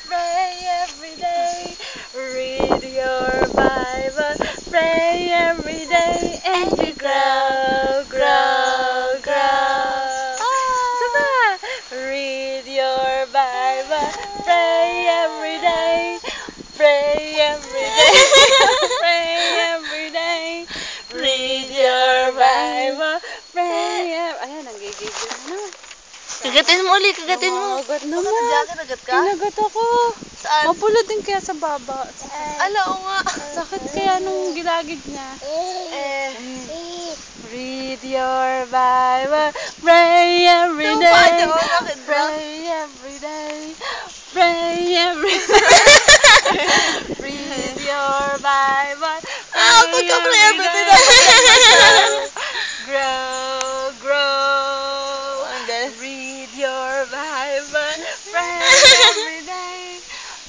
Pray every day. Read your Bible. Pray every day. And you grow, grow, grow. Sama! Read your Bible. Pray every day. Pray every day. Pray every day. Read your Bible. Pray every... Ayan, nanggigigil na naman. Kagatin mo ulit, kagatin mo. Namagat naman. Kinagat ka? Kinagat ako. Saan? Mapulot din kaya sa baba. Ala, oo nga. Sakit kaya nung gilagid niya. Read your Bible. Pray every day. Bakit ba? Pray every day. Pray every day. Read your Bible. Pagka-pray every day. Grow, grow. Read your Bible. Pray every day.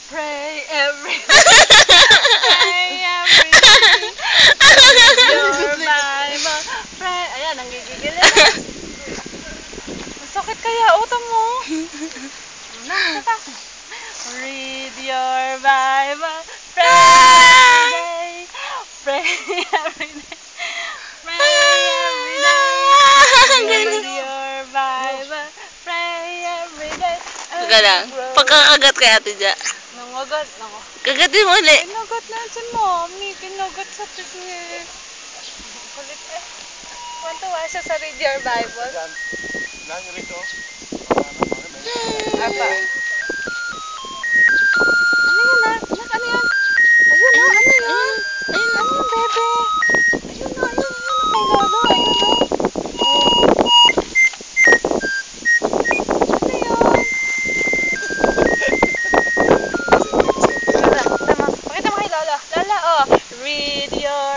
Pray every day. Pray every day. Read your Bible. Pray. Ayan, nanggigigil na. Masakit kaya utam mo. Read your Bible. Pray every day. Pray every day. Pray every day. Read your Bible. Pray every day. Teka lang. Pagkakagat kay Ate Ja. Nangagat. Kagatin mo ulit. Kinagat na si Mommy. Kinagat sa pisngi. Kulit eh. Tuwan-tuwa siya sa Read Your Bible. Apa? Ano yun na? Anak, ano yun? Ayun na, ano yun? Ayun na. Ano yun, bebe? Ayun na, ayun na. Kay Lolo, ayun na. Ano yun? Tama. Pakita mo kay Lola. Lola, oh. Read your